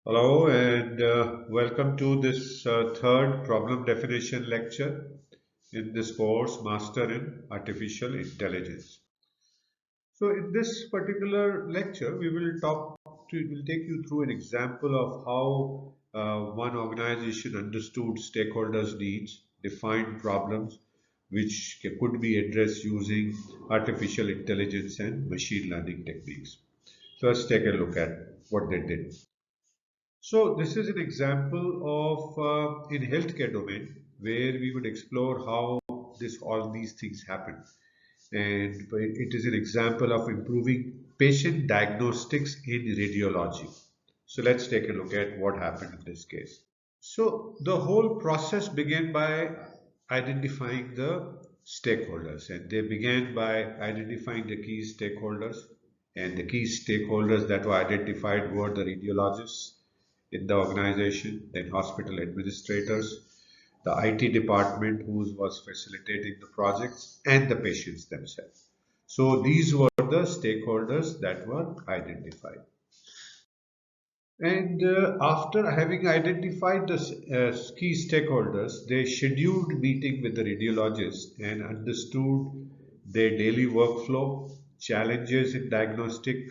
Hello and welcome to this third problem definition lecture in this course, Master in Artificial Intelligence. So in this particular lecture, we'll take you through an example of how one organization understood stakeholders' needs, defined problems which could be addressed using artificial intelligence and machine learning techniques. So let's take a look at what they did. So this is an example of in healthcare domain where we would explore how this all these things happen, and it is an example of improving patient diagnostics in radiology. So let's take a look at what happened in this case. So the whole process began by identifying the stakeholders, and they began by identifying the key stakeholders. And the key stakeholders that were identified were the radiologists in the organization, then hospital administrators, the IT department who was facilitating the projects, and the patients themselves. So these were the stakeholders that were identified. And after having identified the key stakeholders, they scheduled meeting with the radiologists and understood their daily workflow, challenges in diagnosing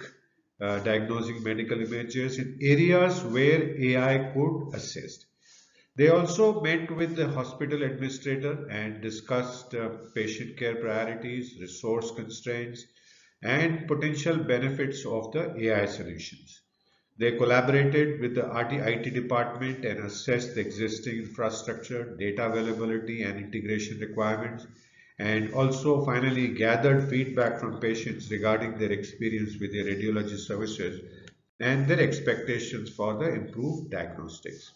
medical images in areas where AI could assist. They also met with the hospital administrator and discussed patient care priorities, resource constraints, and potential benefits of the AI solutions. They collaborated with the IT department and assessed the existing infrastructure, data availability, and integration requirements, and also finally gathered feedback from patients regarding their experience with the radiology services and their expectations for the improved diagnostics.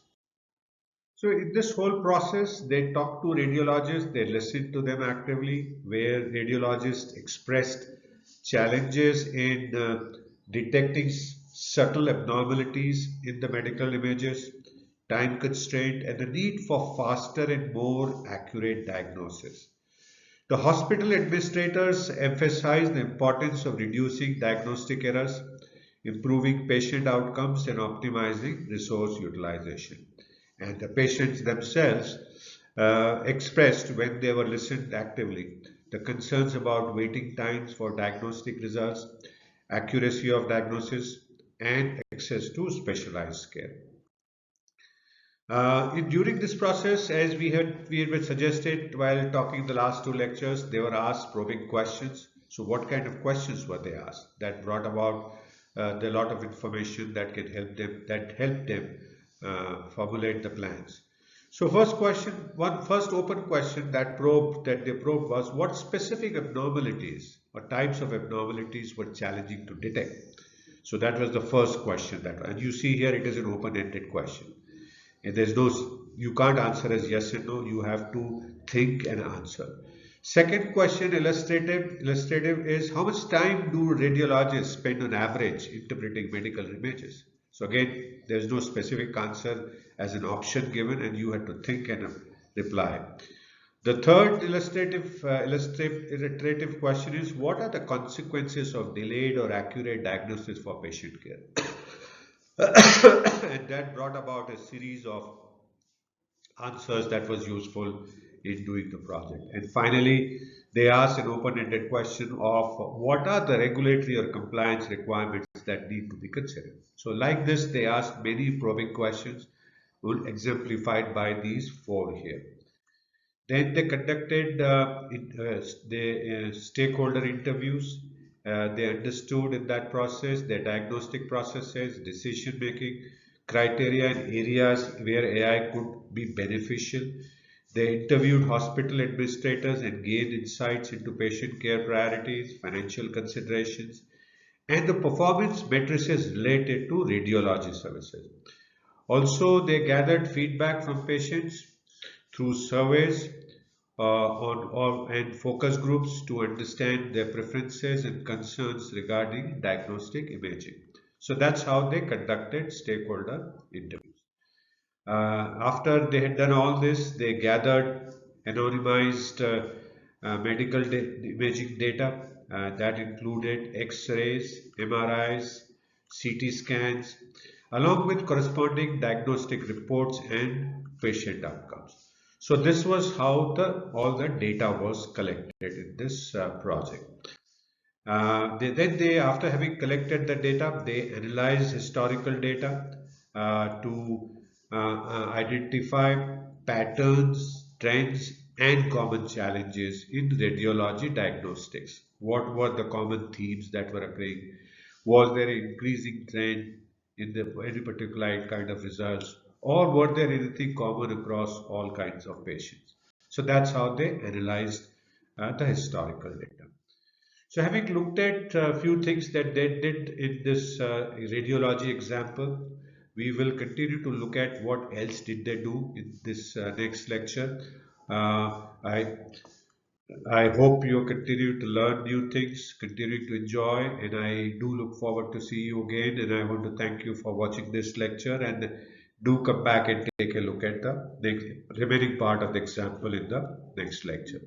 So in this whole process, they talked to radiologists, they listened to them actively, where radiologists expressed challenges in detecting subtle abnormalities in the medical images, time constraint, and the need for faster and more accurate diagnosis. The hospital administrators emphasized the importance of reducing diagnostic errors, improving patient outcomes, and optimizing resource utilization. And the patients themselves expressed, when they were listened actively, the concerns about waiting times for diagnostic results, accuracy of diagnosis, and access to specialized care. During this process, as we had been suggested while talking the last two lectures, they were asked probing questions. So, what kind of questions were they asked? That brought about the lot of information that can help them formulate the plans. So, first open question that they probed was what specific abnormalities or types of abnormalities were challenging to detect. So that was the first question and you see here it is an open-ended question. And you can't answer as yes and no, you have to think and answer. Second question, illustrative is how much time do radiologists spend on average interpreting medical images? So again, there's no specific answer as an option given and you have to think and reply. The third illustrative question is what are the consequences of delayed or accurate diagnosis for patient care? And that brought about a series of answers that was useful in doing the project. And finally, they asked an open-ended question of what are the regulatory or compliance requirements that need to be considered. So like this, they asked many probing questions exemplified by these four here. Then they conducted stakeholder interviews. They understood in that process their diagnostic processes, decision making criteria, and areas where AI could be beneficial. They interviewed hospital administrators and gained insights into patient care priorities, financial considerations, and the performance matrices related to radiology services. Also, they gathered feedback from patients through surveys and focus groups to understand their preferences and concerns regarding diagnostic imaging. So that's how they conducted stakeholder interviews. After they had done all this, they gathered anonymized medical imaging data that included X-rays, MRIs, CT scans, along with corresponding diagnostic reports and patient outcomes. So this was how all the data was collected in this project. After having collected the data, they analyze historical data to identify patterns, trends, and common challenges in radiology diagnostics. What were the common themes that were occurring? Was there an increasing trend in any particular kind of results, or were there anything common across all kinds of patients? So that's how they analyzed the historical data. So having looked at a few things that they did in this radiology example, we will continue to look at what else did they do in this next lecture. I hope you continue to learn new things, continue to enjoy, and I do look forward to see you again. And I want to thank you for watching this lecture, and do come back and take a look at the next remaining part of the example in the next lecture.